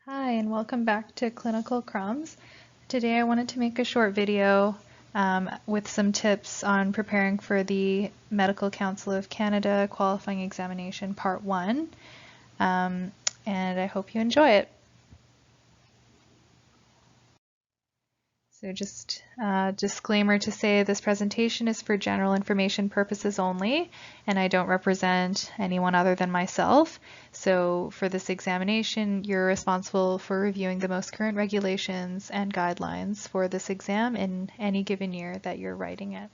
Hi, and welcome back to Clinical Crumbs. Today I wanted to make a short video with some tips on preparing for the Medical Council of Canada Qualifying Examination Part 1, and I hope you enjoy it. So just a disclaimer to say this presentation is for general information purposes only, and I don't represent anyone other than myself. So for this examination, you're responsible for reviewing the most current regulations and guidelines for this exam in any given year that you're writing it.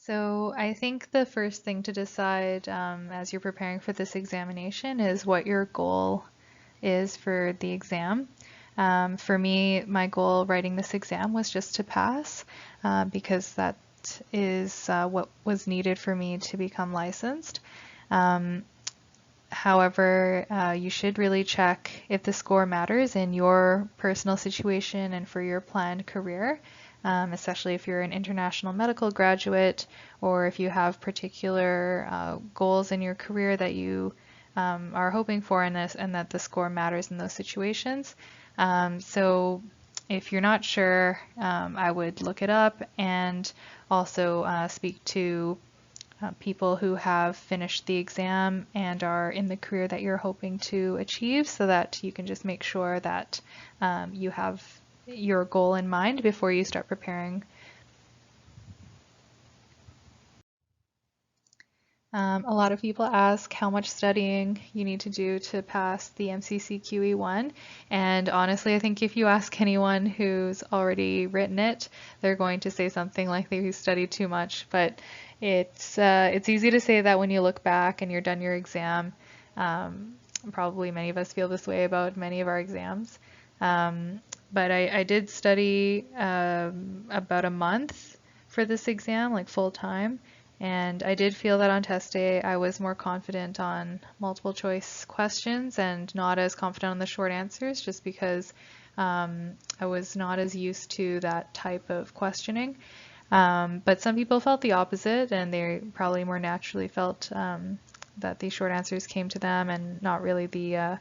So I think the first thing to decide as you're preparing for this examination is what your goal is for the exam. For me, my goal writing this exam was just to pass because that is what was needed for me to become licensed. However, you should really check if the score matters in your personal situation and for your planned career, especially if you're an international medical graduate or if you have particular goals in your career that you are hoping for in this and that the score matters in those situations. So if you're not sure, I would look it up and also speak to people who have finished the exam and are in the career that you're hoping to achieve so that you can just make sure that you have your goal in mind before you start preparing. A lot of people ask how much studying you need to do to pass the MCCQE1, and honestly, I think if you ask anyone who's already written it, they're going to say something like they studied too much. But it's easy to say that when you look back and you're done your exam. Probably many of us feel this way about many of our exams. But I did study about a month for this exam, like full time. And I did feel that on test day I was more confident on multiple choice questions and not as confident on the short answers just because I was not as used to that type of questioning. But some people felt the opposite and they probably more naturally felt that the short answers came to them and not really the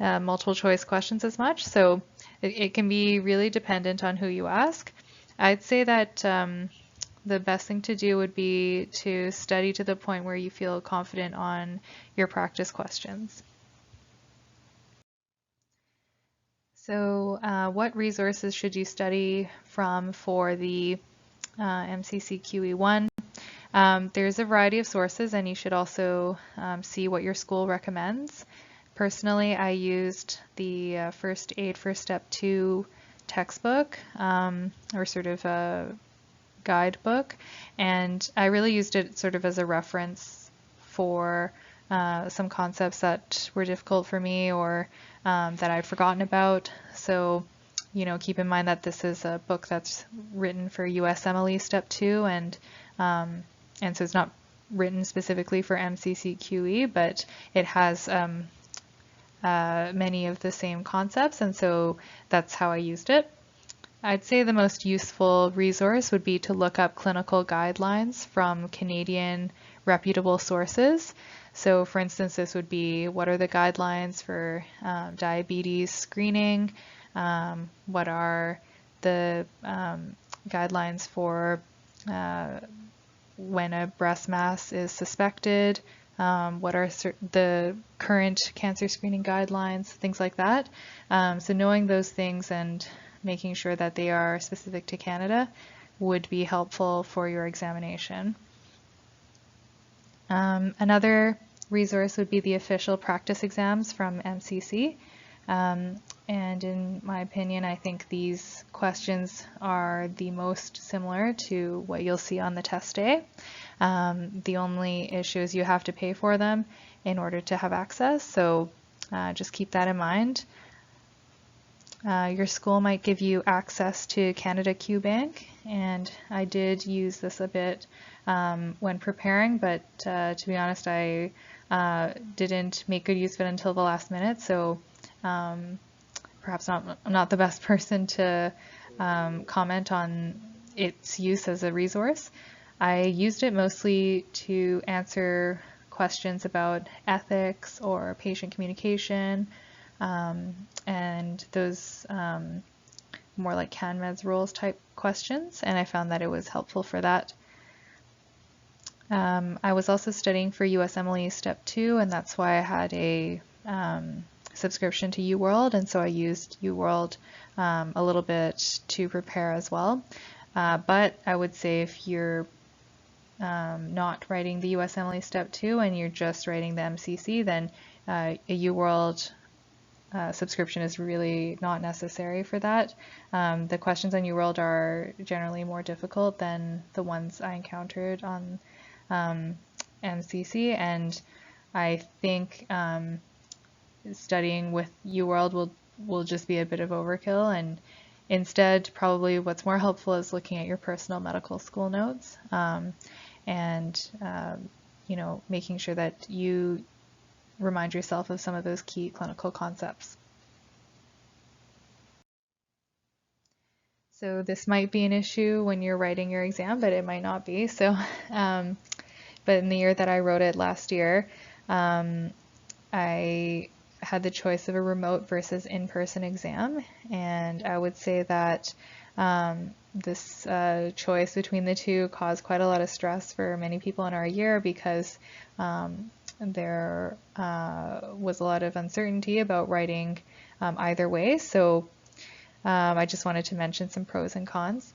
multiple choice questions as much. So it can be really dependent on who you ask. I'd say that the best thing to do would be to study to the point where you feel confident on your practice questions. So what resources should you study from for the MCCQE1? There's a variety of sources and you should also see what your school recommends. Personally, I used the First Aid for Step 2 textbook or sort of a guidebook, and I really used it sort of as a reference for some concepts that were difficult for me or that I'd forgotten about. So, you know, keep in mind that this is a book that's written for USMLE Step 2, and so it's not written specifically for MCCQE, but it has many of the same concepts, and so that's how I used it. I'd say the most useful resource would be to look up clinical guidelines from Canadian reputable sources. So for instance, this would be what are the guidelines for diabetes screening, what are the guidelines for when a breast mass is suspected, what are the current cancer screening guidelines, things like that. So knowing those things and making sure that they are specific to Canada would be helpful for your examination. Another resource would be the official practice exams from MCC. And in my opinion, I think these questions are the most similar to what you'll see on the test day. The only issue is you have to pay for them in order to have access, so just keep that in mind. Your school might give you access to Canada Q Bank, and I did use this a bit when preparing, but to be honest, I didn't make good use of it until the last minute, so perhaps I'm not the best person to comment on its use as a resource. I used it mostly to answer questions about ethics or patient communication, and those more like CanMed's rules type questions, and I found that it was helpful for that. I was also studying for USMLE Step 2, and that's why I had a subscription to UWorld, and so I used UWorld a little bit to prepare as well. But I would say if you're not writing the USMLE Step 2 and you're just writing the MCC, then a UWorld subscription is really not necessary for that. The questions on UWorld are generally more difficult than the ones I encountered on MCC, and I think studying with UWorld will just be a bit of overkill, and instead probably what's more helpful is looking at your personal medical school notes, and you know, making sure that you remind yourself of some of those key clinical concepts. So this might be an issue when you're writing your exam, but it might not be. So, but in the year that I wrote it last year, I had the choice of a remote versus in-person exam, and I would say that this choice between the two caused quite a lot of stress for many people in our year, because there was a lot of uncertainty about writing either way. So I just wanted to mention some pros and cons.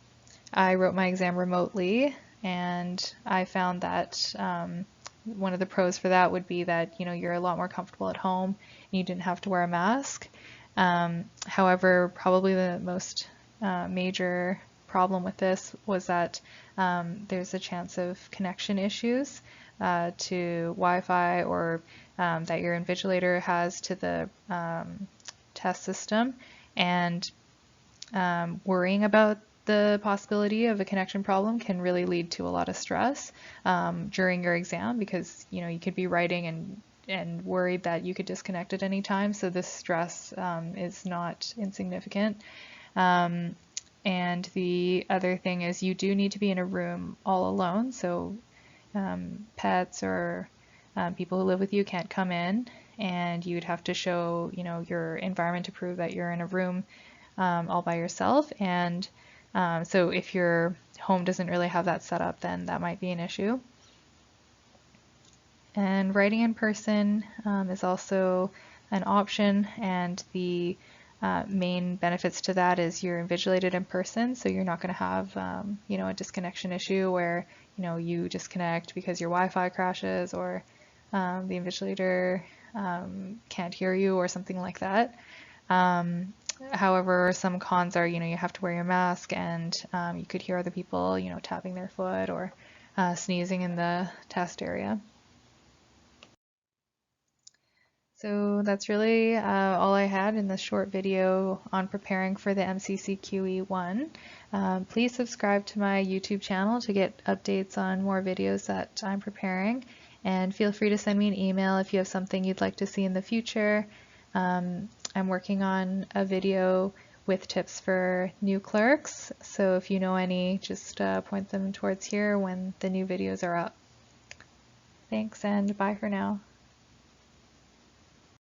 I wrote my exam remotely, and I found that one of the pros for that would be that, you know, you're a lot more comfortable at home and you didn't have to wear a mask. However, probably the most major problem with this was that there's a chance of connection issues to Wi-Fi, or that your invigilator has to the test system, and worrying about the possibility of a connection problem can really lead to a lot of stress during your exam, because, you know, you could be writing and worried that you could disconnect at any time. So this stress is not insignificant. And the other thing is you do need to be in a room all alone. So pets or people who live with you can't come in, and you'd have to show, you know, your environment to prove that you're in a room all by yourself. And so if your home doesn't really have that set up, then that might be an issue. And writing in person is also an option, and the main benefits to that is you're invigilated in person, so you're not going to have you know, a disconnection issue where, you know, you disconnect because your Wi-Fi crashes, or the invigilator can't hear you or something like that. However, some cons are, you know, you have to wear your mask, and you could hear other people, you know, tapping their foot or sneezing in the test area. So that's really all I had in this short video on preparing for the MCCQE1. Please subscribe to my YouTube channel to get updates on more videos that I'm preparing, and feel free to send me an email if you have something you'd like to see in the future. I'm working on a video with tips for new clerks, so if you know any, just point them towards here when the new videos are up. Thanks, and bye for now.